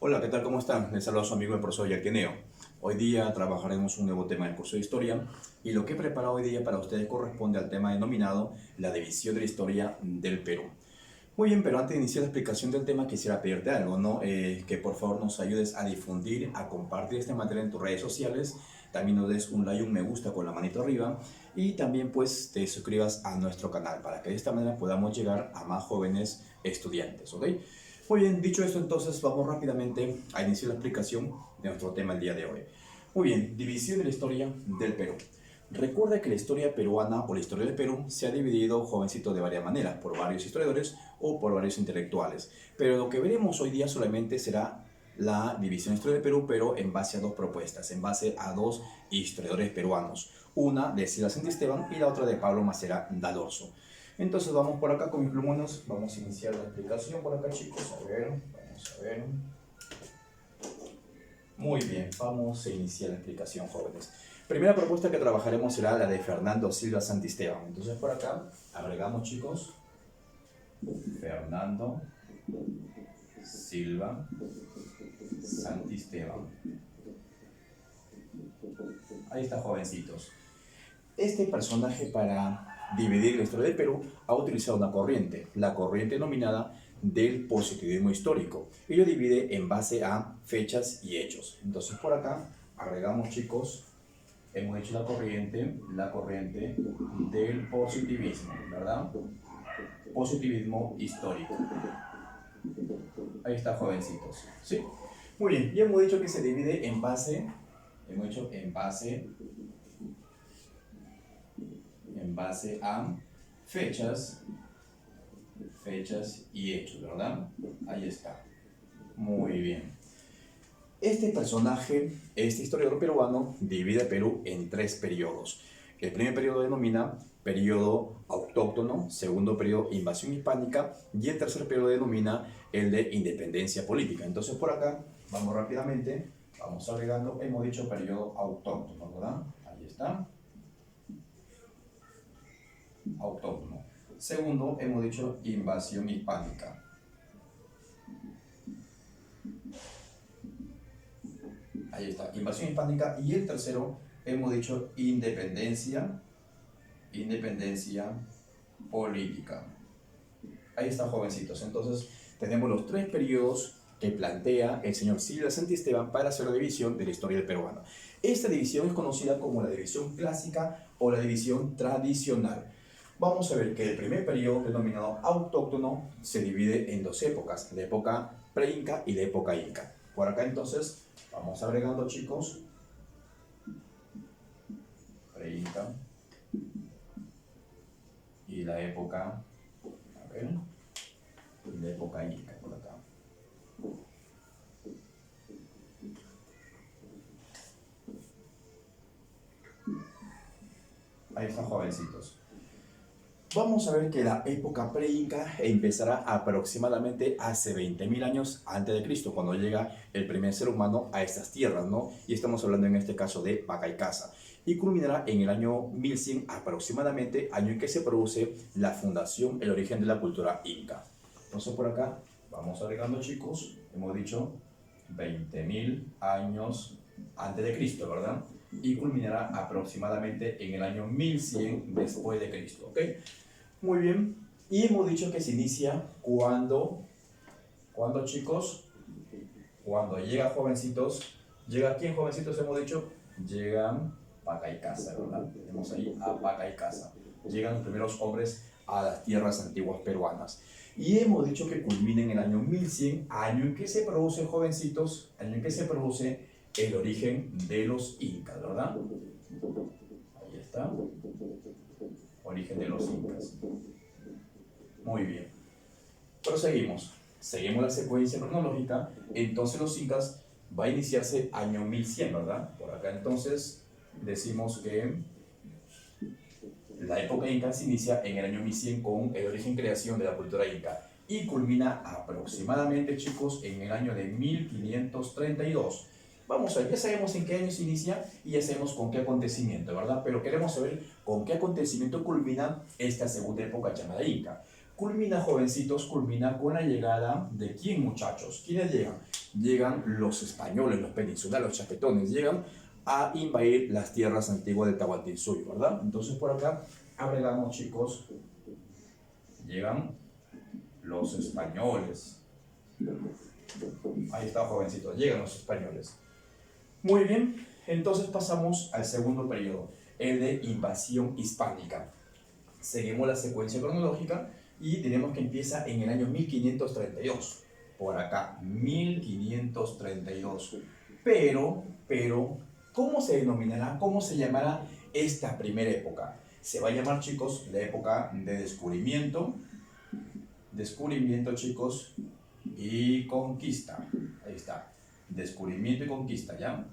Hola, ¿qué tal? ¿Cómo están? Les saluda a su amigo el profesor Yaqueneo. Hoy día trabajaremos un nuevo tema del curso de Historia y lo que he preparado hoy día para ustedes corresponde al tema denominado la división de la historia del Perú. Muy bien, pero antes de iniciar la explicación del tema quisiera pedirte algo, ¿no? Que por favor nos ayudes a difundir, a compartir este material en tus redes sociales. También nos des un like, un me gusta con la manito arriba y también pues te suscribas a nuestro canal para que de esta manera podamos llegar a más jóvenes estudiantes, ¿ok? Muy bien, dicho esto entonces vamos rápidamente a iniciar la explicación de nuestro tema el día de hoy. Muy bien, división de la historia del Perú. Recuerda que la historia peruana o la historia del Perú se ha dividido, jovencito, de varias maneras, por varios historiadores o por varios intelectuales. Pero lo que veremos hoy día solamente será la división de la historia del Perú, pero en base a dos propuestas, en base a dos historiadores peruanos. Una de Silva Santisteban y la otra de Pablo Macera Dalorzo. Entonces vamos por acá con mis plumones, vamos a iniciar la explicación por acá, chicos. A ver, vamos a ver. Muy bien, vamos a iniciar la explicación, jóvenes. Primera propuesta que trabajaremos será la de Fernando Silva Santisteban. Entonces por acá agregamos, chicos, Fernando Silva Santisteban. Ahí está, jovencitos. Este personaje, para dividir la historia del Perú, ha utilizado una corriente, la corriente denominada del positivismo histórico. Ello divide en base a fechas y hechos. Entonces por acá agregamos, chicos, hemos hecho la corriente del positivismo, ¿verdad? Positivismo histórico. Ahí está, jovencitos. ¿Sí? Muy bien, y hemos dicho que se divide en base, en base a fechas y hechos, ¿verdad? Ahí está. Muy bien. Este personaje, este historiador peruano, divide el Perú en tres periodos. El primer periodo denomina periodo autóctono, segundo periodo invasión hispánica y el tercer periodo denomina el de independencia política. Entonces por acá, vamos rápidamente, vamos agregando, hemos dicho periodo autóctono, ¿verdad? Ahí está. Autóctono. Segundo, hemos dicho invasión hispánica. Ahí está, invasión hispánica. Y el tercero, hemos dicho independencia política. Ahí está, jovencitos. Entonces, tenemos los tres periodos que plantea el señor Silva Santisteban para hacer la división de la historia del peruano. Esta división es conocida como la división clásica o la división tradicional. Vamos a ver que el primer periodo, denominado autóctono, se divide en dos épocas, la época pre-inca y la época inca. Por acá entonces vamos agregando, chicos, pre-inca y la época, a ver, y la época inca por acá. Ahí están, jovencitos. Vamos a ver que la época pre-inca empezará aproximadamente hace 20.000 años antes de Cristo, cuando llega el primer ser humano a estas tierras, ¿no? Y estamos hablando en este caso de Pacaycasa. Y culminará en el año 1100 aproximadamente, año en que se produce la fundación, el origen de la cultura inca. Entonces por acá vamos agregando, chicos, hemos dicho 20.000 años antes de Cristo, ¿verdad? Y culminará aproximadamente en el año 1100 después de Cristo, ¿ok? Muy bien, y hemos dicho que se inicia cuando, chicos, cuando llega, jovencitos, llega quién, jovencitos, hemos dicho, llegan Pacaycasa, ¿verdad? Tenemos ahí a Pacaycasa, llegan los primeros hombres a las tierras antiguas peruanas. Y hemos dicho que culmina en el año 1100, año en que se produce, jovencitos, año en que se produce el origen de los incas, ¿verdad? Ahí está. Origen de los incas. Muy bien. Proseguimos. Seguimos la secuencia cronológica. Entonces los incas va a iniciarse año 1100, ¿verdad? Por acá entonces decimos que la época inca se inicia en el año 1100 con el origen y creación de la cultura inca y culmina aproximadamente, chicos, en el año de 1532. Vamos a ver, ya sabemos en qué año se inicia y ya sabemos con qué acontecimiento, ¿verdad? Pero queremos saber con qué acontecimiento culmina esta segunda época llamada Inca. Culmina, jovencitos, culmina con la llegada de ¿quién, muchachos? ¿Quiénes llegan? Llegan los españoles, los peninsulares, los chapetones, llegan a invadir las tierras antiguas de Tahuantinsuyo, ¿verdad? Entonces por acá agregamos, chicos, llegan los españoles. Ahí está, jovencitos, llegan los españoles. Muy bien, entonces pasamos al segundo periodo, el de invasión hispánica. Seguimos la secuencia cronológica y tenemos que empieza en el año 1532. Por acá, 1532. Pero, ¿cómo se denominará, cómo se llamará esta primera época? Se va a llamar, chicos, la época de descubrimiento, chicos, y conquista. Ahí está, descubrimiento y conquista, ¿ya?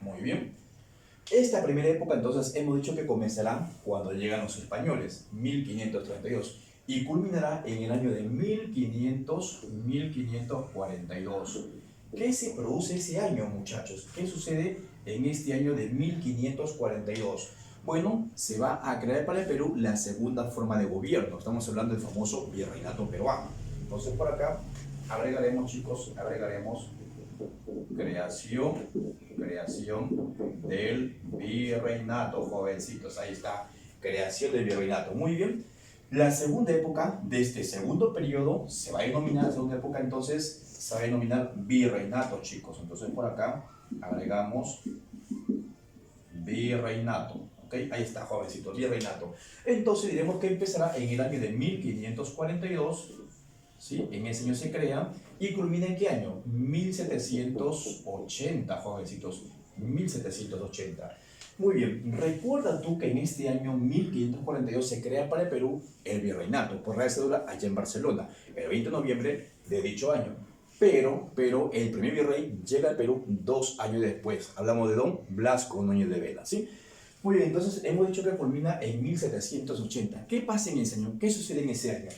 Muy bien. Esta primera época, entonces, hemos dicho que comenzará cuando llegan los españoles, 1532, y culminará en el año de 1542. ¿Qué se produce ese año, muchachos? ¿Qué sucede en este año de 1542? Bueno, se va a crear para el Perú la segunda forma de gobierno. Estamos hablando del famoso virreinato peruano. Entonces, por acá agregaremos, chicos, creación del virreinato, jovencitos. Ahí está, creación del virreinato. Muy bien. La segunda época de este segundo periodo se va a denominar, virreinato, chicos. Entonces por acá agregamos virreinato. ¿Ok? Ahí está, jovencitos, virreinato. Entonces diremos que empezará en el año de 1542. ¿Sí? En ese año se crea y culmina ¿en qué año? 1780, jovencitos, 1780. Muy bien, recuerda tú que en este año 1542 se crea para el Perú el virreinato por la cédula allá en Barcelona, el 20 de noviembre de dicho año. Pero el primer virrey llega al Perú 2 años después. Hablamos de don Blasco Núñez de Vela, ¿sí? Muy bien, entonces hemos dicho que culmina en 1780. ¿Qué pasa en ese año? ¿Qué sucede en ese año?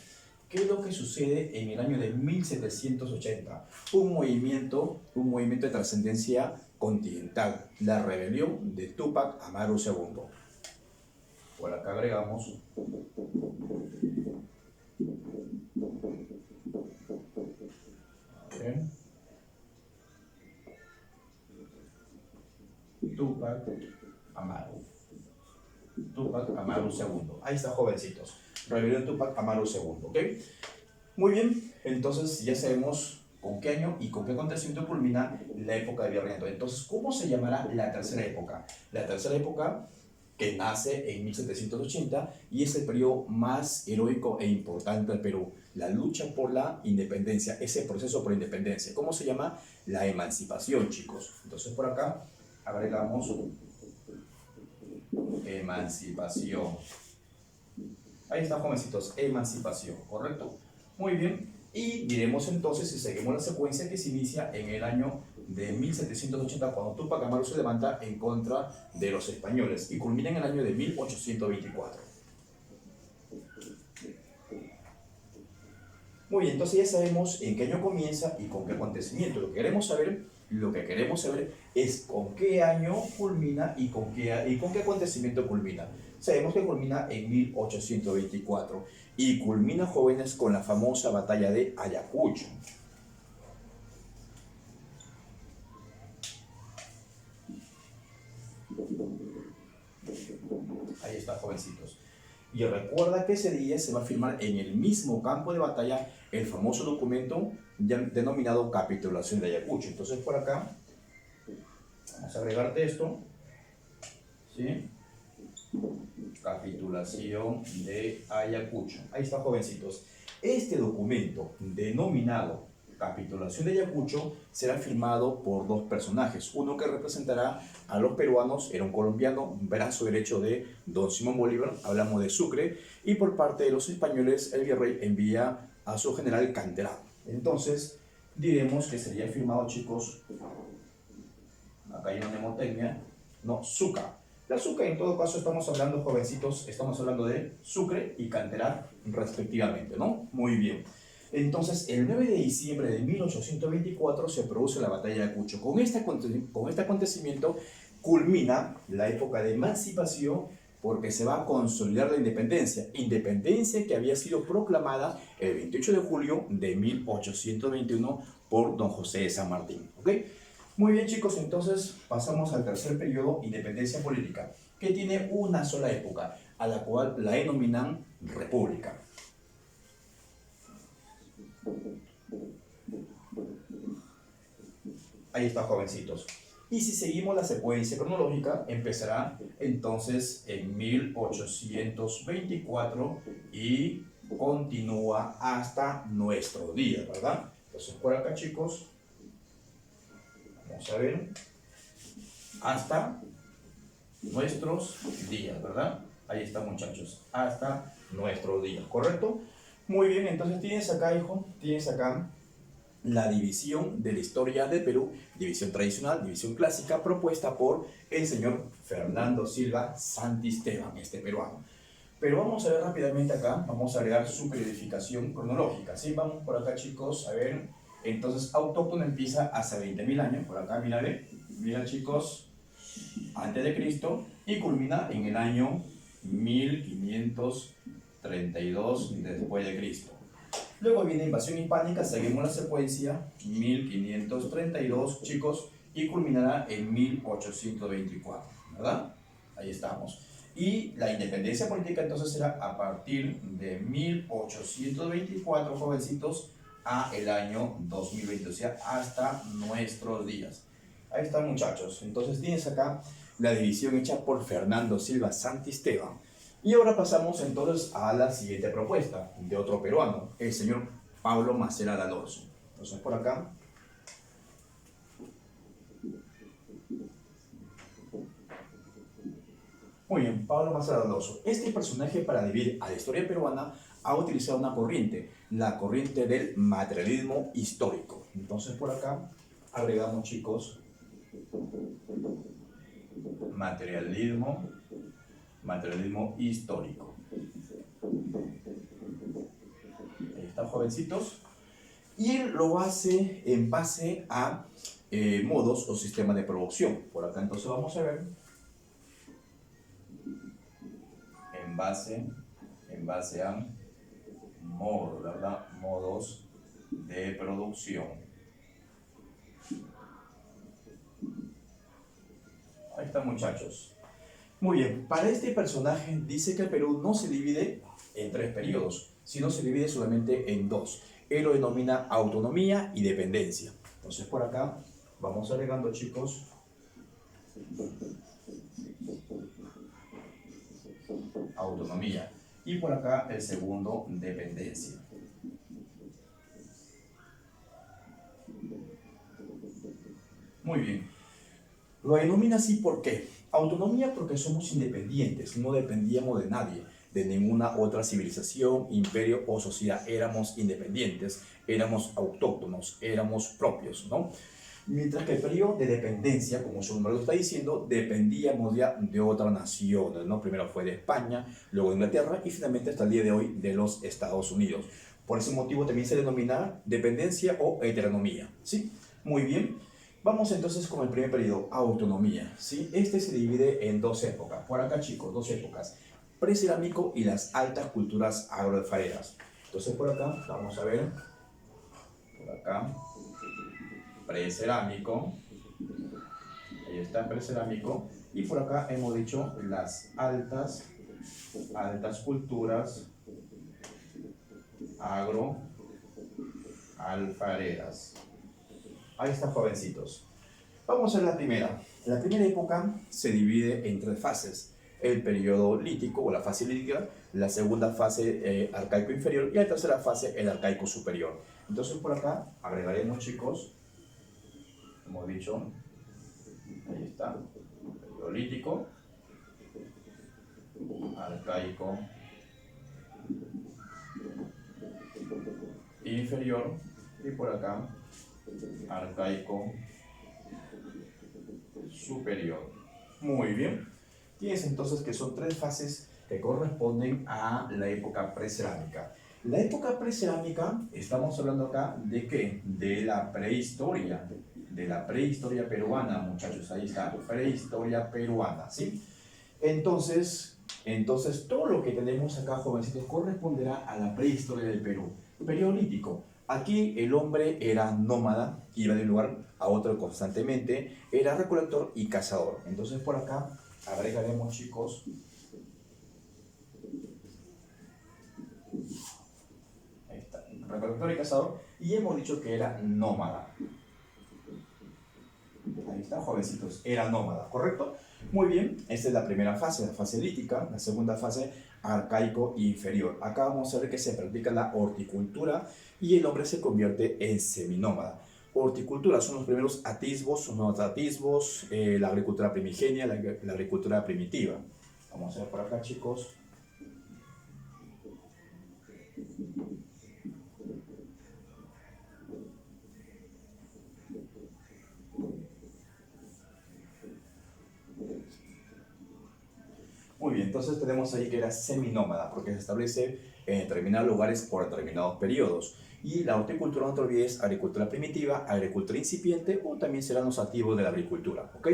¿Qué es lo que sucede en el año de 1780? Un movimiento de trascendencia continental, la rebelión de Túpac Amaru II. Por acá agregamos Túpac Amaru II. Ahí está, jovencitos. Rebelión de Túpac Amaru II, ¿ok? Muy bien, entonces ya sabemos con qué año y con qué acontecimiento culmina la época de virreinato. Entonces, ¿cómo se llamará la tercera época? La tercera época que nace en 1780 y es el periodo más heroico e importante del Perú. La lucha por la independencia, ese proceso por independencia. ¿Cómo se llama? La emancipación, chicos. Entonces, por acá agregamos emancipación. Ahí está, jovencitos, emancipación, ¿correcto? Muy bien, y diremos entonces, si seguimos la secuencia, que se inicia en el año de 1780, cuando Túpac Amaru se levanta en contra de los españoles, y culmina en el año de 1824. Muy bien, entonces ya sabemos en qué año comienza y con qué acontecimiento. Lo que queremos saber es con qué año culmina y con qué acontecimiento culmina. Sabemos que culmina en 1824 y culmina, jóvenes, con la famosa batalla de Ayacucho. Ahí está, jovencitos. Y recuerda que ese día se va a firmar en el mismo campo de batalla el famoso documento denominado Capitulación de Ayacucho. Entonces por acá vamos a agregarte esto, ¿sí? Capitulación de Ayacucho. Ahí está, jovencitos. Este documento denominado Capitulación de Ayacucho será firmado por dos personajes. Uno que representará a los peruanos, era un colombiano, brazo derecho de don Simón Bolívar, hablamos de Sucre, y por parte de los españoles el virrey envía a su general Canterato. Entonces diremos que sería firmado, chicos, acá hay una mnemotecnia, no, Suca. La Sucre, en todo caso, estamos hablando, jovencitos, estamos hablando de Sucre y Canterato respectivamente, ¿no? Muy bien. Entonces, el 9 de diciembre de 1824 se produce la batalla de Ayacucho. Con este acontecimiento culmina la época de emancipación Porque se va a consolidar la independencia. Independencia que había sido proclamada el 28 de julio de 1821 por don José de San Martín. ¿Ok? Muy bien, chicos, entonces pasamos al tercer periodo, independencia política, que tiene una sola época, a la cual la denominan república. Ahí está, jovencitos. Y si seguimos la secuencia cronológica, empezará entonces en 1824 y continúa hasta nuestro día, ¿verdad? Entonces por acá, chicos, vamos a ver, hasta nuestros días, ¿verdad? Ahí está, muchachos, hasta nuestros días, ¿correcto? Muy bien, entonces tienes acá, hijo, tienes acá la división de la historia del Perú, división tradicional, división clásica, propuesta por el señor Fernando Silva Santisteban, este peruano. Pero vamos a ver rápidamente acá, vamos a agregar su periodificación cronológica, ¿sí? Vamos por acá, chicos, a ver. Entonces, autóctono empieza hace 20.000 años, por acá, mira, chicos, antes de Cristo, y culmina en el año 1532 después de Cristo. Luego viene invasión hispánica, seguimos la secuencia, 1532, chicos, y culminará en 1824, ¿verdad? Ahí estamos. Y la independencia política entonces será a partir de 1824, jovencitos, a el año 2020, o sea, hasta nuestros días. Ahí están, muchachos. Entonces tienes acá la división hecha por Fernando Silva Santisteban. Y ahora pasamos entonces a la siguiente propuesta de otro peruano, el señor Pablo Masera Alonso. Entonces por acá. Muy bien, Pablo Masera Alonso. Este personaje, para dividir a la historia peruana, ha utilizado una corriente, la corriente del materialismo histórico. Entonces por acá agregamos, chicos, materialismo histórico. Ahí está, jovencitos. Y él lo hace en base a modos o sistemas de producción. Por acá entonces vamos a ver. En base a modos, ¿verdad? Modos de producción. Ahí están, muchachos. Muy bien, para este personaje dice que el Perú no se divide en 3 periodos, sino se divide solamente en 2. Él lo denomina autonomía y dependencia. Entonces por acá vamos agregando, chicos, autonomía. Y por acá el segundo, dependencia. Muy bien. Lo denomina así, ¿por qué? Autonomía porque somos independientes, no dependíamos de nadie, de ninguna otra civilización, imperio o sociedad. Éramos independientes, éramos autóctonos, éramos propios, ¿no? Mientras que el periodo de dependencia, como su nombre lo está diciendo, dependíamos ya de otras naciones, ¿no? Primero fue de España, luego de Inglaterra y finalmente hasta el día de hoy de los Estados Unidos. Por ese motivo también se denomina dependencia o heteronomía, ¿sí? Muy bien. Vamos entonces con el primer periodo, autonomía, ¿sí? Este se divide en 2 épocas. Por acá, chicos, 2 épocas. Precerámico y las altas culturas agroalfareras. Entonces por acá, vamos a ver. Por acá. Precerámico. Ahí está, precerámico. Y por acá hemos dicho las altas culturas agroalfareras. Ahí está, jovencitos. Vamos a ver la primera. La primera época se divide en 3 fases. El periodo lítico o la fase lítica, la segunda fase arcaico inferior y la tercera fase el arcaico superior. Entonces por acá agregaremos, chicos, hemos dicho, ahí está, periodo lítico, arcaico inferior y por acá arcaico superior. Muy bien. Tienes entonces que son 3 fases que corresponden a la época precerámica. La época precerámica, estamos hablando acá de ¿qué? De la prehistoria peruana, muchachos. Ahí está, prehistoria peruana, ¿sí? Entonces, Entonces, todo lo que tenemos acá, jovencitos, corresponderá a la prehistoria del Perú. Paleolítico. Aquí el hombre era nómada, iba de un lugar a otro constantemente, era recolector y cazador. Entonces, por acá agregaremos, chicos, ahí está, recolector y cazador, y hemos dicho que era nómada. Ahí está, jovencitos, era nómada, ¿correcto? Muy bien, esta es la primera fase, la fase lítica. La segunda fase, arcaico inferior. Acá vamos a ver que se practica la horticultura y el hombre se convierte en seminómada. Horticultura son los primeros atisbos, son los atisbos, la agricultura primigenia, la agricultura primitiva. Vamos a ver por acá, chicos. Muy bien, entonces tenemos ahí que era seminómada, porque se establece en determinados lugares por determinados periodos. Y la horticultura, no te olvides, agricultura primitiva, agricultura incipiente o también serán los activos de la agricultura, ¿ok?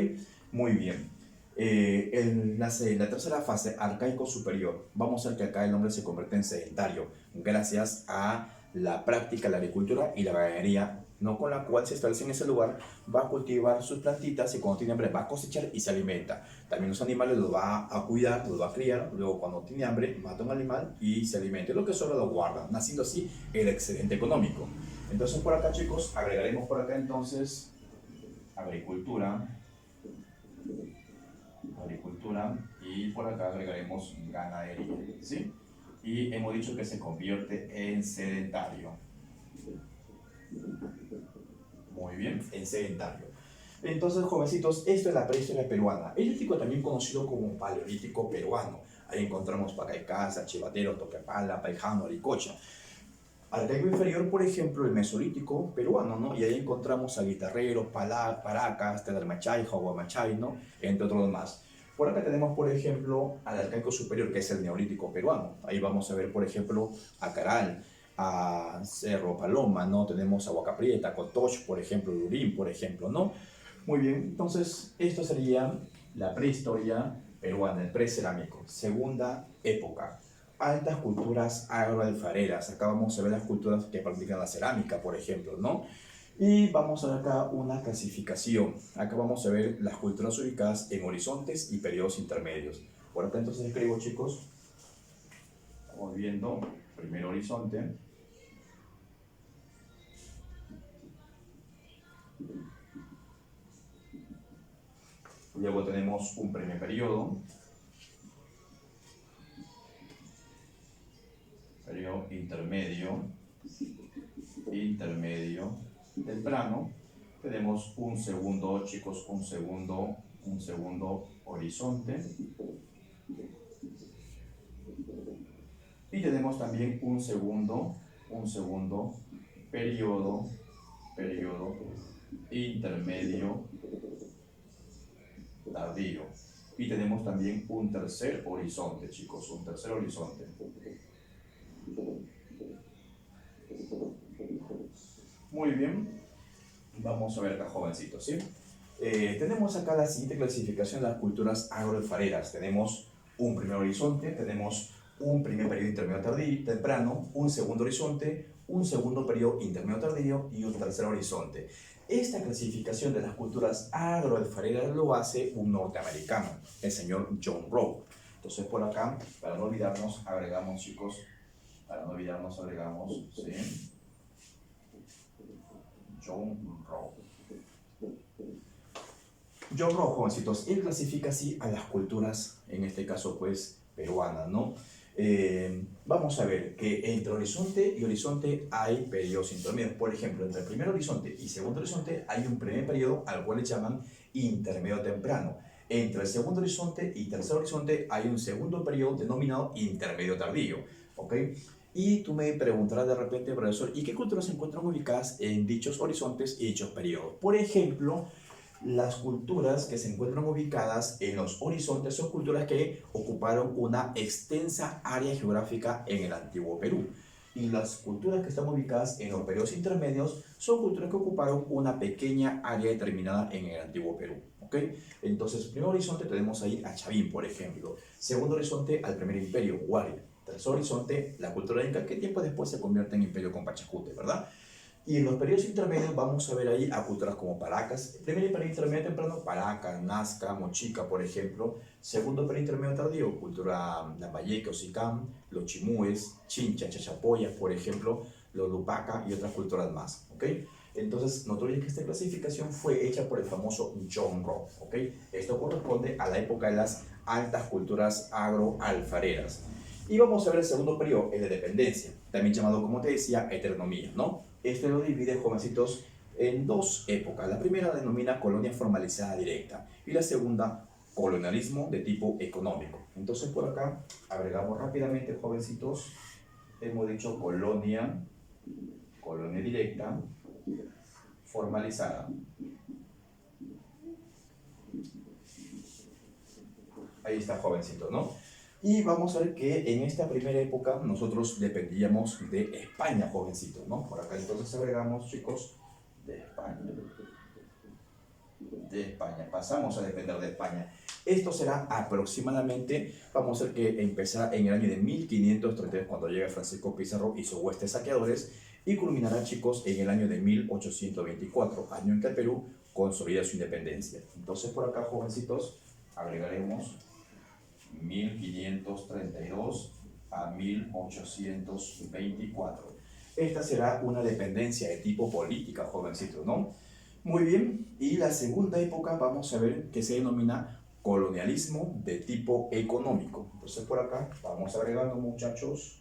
Muy bien. En la tercera fase, arcaico superior, vamos a ver que acá el hombre se convierte en sedentario gracias a la práctica de la agricultura y la ganadería, no con la cual se establece en ese lugar, va a cultivar sus plantitas y cuando tiene hambre va a cosechar y se alimenta. También los animales los va a cuidar, los va a criar, luego cuando tiene hambre mata un animal y se alimenta. Lo que sobra lo guarda, naciendo así el excedente económico. Entonces por acá, chicos, agregaremos por acá entonces agricultura y por acá agregaremos ganadería, ¿sí? Y hemos dicho que se convierte en sedentario. Muy bien, en sedentario. Entonces, jovencitos, esto es la prehistoria peruana. El lítico también conocido como paleolítico peruano. Ahí encontramos Pacaicasa, Chivatero, Toquepala, Paijano, Aricocha. Arcaico inferior, por ejemplo, el mesolítico peruano, ¿no? Y ahí encontramos a guitarreros, paracas, Tedalmachay, Jaguamachay, ¿no? Entre otros más. Por acá tenemos, por ejemplo, al arcaico superior, que es el neolítico peruano. Ahí vamos a ver, por ejemplo, a Caral, a Cerro Paloma, ¿no? Tenemos a Huacaprieta, Cotoch, por ejemplo, Lurín, por ejemplo, ¿no? Muy bien, entonces esto sería la prehistoria peruana, el precerámico, segunda época. Altas culturas agroalfareras, acá vamos a ver las culturas que practican la cerámica, por ejemplo, ¿no? Y vamos a ver acá una clasificación. Acá vamos a ver las culturas ubicadas en horizontes y periodos intermedios. Por acá entonces escribo, chicos, estamos viendo primer horizonte. Luego tenemos un primer periodo intermedio, temprano. Tenemos un segundo, chicos, un segundo horizonte. Y tenemos también un segundo periodo intermedio tardío. Y tenemos también un tercer horizonte, chicos, un tercer horizonte. Muy bien, vamos a ver acá, jovencitos, ¿sí? Tenemos acá la siguiente clasificación de las culturas agroalfareras. Tenemos un primer horizonte, tenemos un primer periodo intermedio tardío, temprano, un segundo horizonte, un segundo periodo intermedio tardío y un tercer horizonte. Esta clasificación de las culturas agroalfareras lo hace un norteamericano, el señor John Rowe. Entonces por acá, para no olvidarnos, agregamos, chicos, ¿sí? John Rowe. John Rowe, jovencitos, él clasifica así a las culturas, en este caso pues peruanas, ¿no? Vamos a ver que entre horizonte y horizonte hay periodos intermedios. Por ejemplo, entre el primer horizonte y segundo horizonte hay un primer periodo al cual le llaman intermedio temprano. Entre el segundo horizonte y tercer horizonte hay un segundo periodo denominado intermedio tardío, ¿ok? Y tú me preguntarás de repente, profesor, ¿y qué culturas se encuentran ubicadas en dichos horizontes y dichos periodos? Por ejemplo, las culturas que se encuentran ubicadas en los horizontes son culturas que ocuparon una extensa área geográfica en el antiguo Perú. Y las culturas que están ubicadas en los periodos intermedios son culturas que ocuparon una pequeña área determinada en el antiguo Perú. ¿Ok? ¿ok? Entonces, primer horizonte tenemos ahí a Chavín, por ejemplo. Segundo horizonte, al primer imperio, Huari. Tercer horizonte, la cultura inca, que tiempo después se convierte en imperio con Pachacute, ¿verdad? Y en los periodos intermedios vamos a ver ahí a culturas como Paracas. Primer periodo intermedio temprano, Paracas, Nazca, Mochica, por ejemplo. Segundo periodo intermedio tardío, cultura Lambayeque, Ocicam, los Chimúes, Chincha, Chachapoyas, por ejemplo, los Lupaca y otras culturas más, ¿ok? Entonces, no te olvides que esta clasificación fue hecha por el famoso John Robb, ¿ok? Esto corresponde a la época de las altas culturas agroalfareras. Y vamos a ver el segundo periodo, el de dependencia, también llamado, como te decía, heteronomía, ¿no? Este lo divide, jovencitos, en dos épocas. La primera denomina colonia formalizada directa y la segunda, colonialismo de tipo económico. Entonces, por acá agregamos rápidamente, jovencitos, hemos dicho colonia directa, formalizada. Ahí está, jovencitos, ¿no? Y vamos a ver que en esta primera época nosotros dependíamos de España, jovencitos, ¿no? Por acá entonces agregamos, chicos, de España. De España, pasamos a depender de España. Esto será aproximadamente, vamos a ver que empezará en el año de 1533 cuando llega Francisco Pizarro y sus huestes saqueadores y culminará, chicos, en el año de 1824, año en que el Perú consolida su independencia. Entonces por acá, jovencitos, agregaremos 1532 a 1824. Esta será una dependencia de tipo política, jovencitos, ¿no? Muy bien, y la segunda época vamos a ver que se denomina colonialismo de tipo económico. Entonces por acá vamos agregando, muchachos.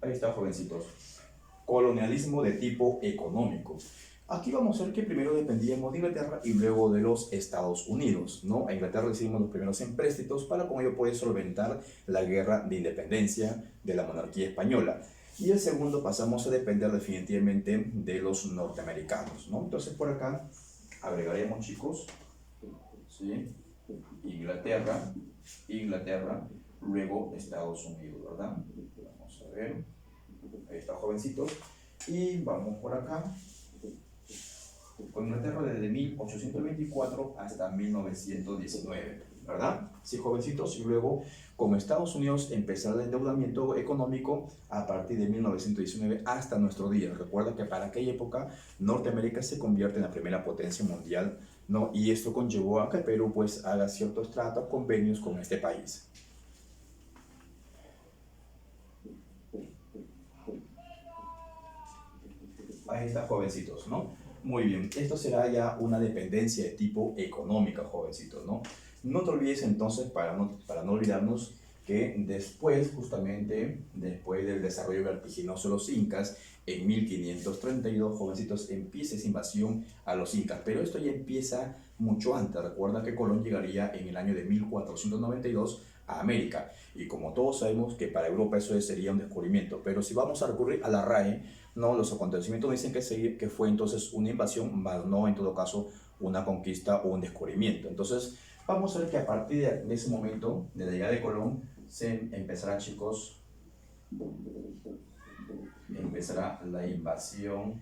Ahí está, jovencitos. Colonialismo de tipo económico. Aquí vamos a ver que primero dependíamos de Inglaterra y luego de los Estados Unidos, ¿no? A Inglaterra recibimos los primeros empréstitos para con ello poder solventar la guerra de independencia de la monarquía española. Y el segundo pasamos a depender definitivamente de los norteamericanos, ¿no? Entonces por acá agregaremos, chicos, ¿sí? Inglaterra, luego Estados Unidos, ¿verdad? Vamos a ver. Ahí está, jovencitos. Y vamos por acá. Con Inglaterra desde 1824 hasta 1919, ¿verdad? Sí, jovencitos. Y luego, con Estados Unidos, empezará el endeudamiento económico a partir de 1919 hasta nuestro día. Recuerda que para aquella época, Norteamérica se convierte en la primera potencia mundial, ¿no? Y esto conllevó a que Perú, pues, haga ciertos tratos, convenios con este país. Ahí está, jovencitos, ¿no? Muy bien, esto será ya una dependencia de tipo económica, jovencitos, ¿no? No te olvides entonces, para no olvidarnos, que después, justamente, después del desarrollo vertiginoso de los incas, en 1532, jovencitos, empieza esa invasión a los incas, pero esto ya empieza mucho antes. Recuerda que Colón llegaría en el año de 1492 a América, y como todos sabemos que para Europa eso sería un descubrimiento, pero si vamos a recurrir a la RAE, no, los acontecimientos dicen que fue entonces una invasión, más no en todo caso una conquista o un descubrimiento. Entonces vamos a ver que a partir de ese momento, de la llegada de Colón, se empezará, chicos, empezará la invasión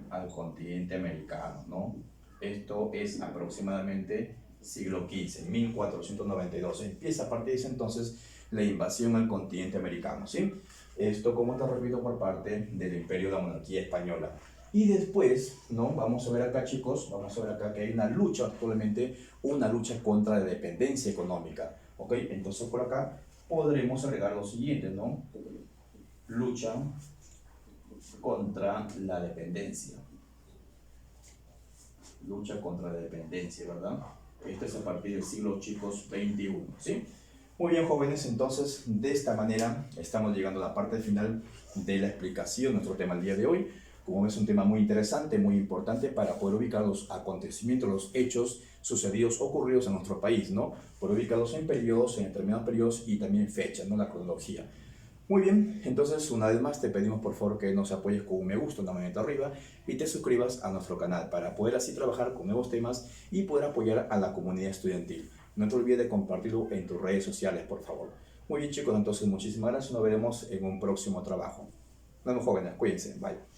al continente americano, ¿no? Esto es aproximadamente siglo XV, 1492. Empieza a partir de ese entonces la invasión al continente americano, ¿sí? Esto, como te repito, por parte del imperio de la monarquía española. Y después, ¿no? Vamos a ver acá, chicos, vamos a ver acá que hay una lucha actualmente, una lucha contra la dependencia económica, ¿ok? Entonces por acá podremos agregar lo siguiente, ¿no? Lucha contra la dependencia. Lucha contra la dependencia, ¿verdad? Esto es a partir del siglo, chicos, XXI, ¿sí? Muy bien, jóvenes, entonces de esta manera estamos llegando a la parte final de la explicación de nuestro tema el día de hoy. Como ves, un tema muy interesante, muy importante para poder ubicar los acontecimientos, los hechos sucedidos, ocurridos en nuestro país, ¿no? Poder ubicarlos en periodos, en determinados periodos y también fechas, ¿no? La cronología. Muy bien, entonces una vez más te pedimos por favor que nos apoyes con un me gusta, una manita arriba y te suscribas a nuestro canal para poder así trabajar con nuevos temas y poder apoyar a la comunidad estudiantil. No te olvides de compartirlo en tus redes sociales, por favor. Muy bien chicos, entonces muchísimas gracias, nos veremos en un próximo trabajo. Nos vemos jóvenes, cuídense, bye.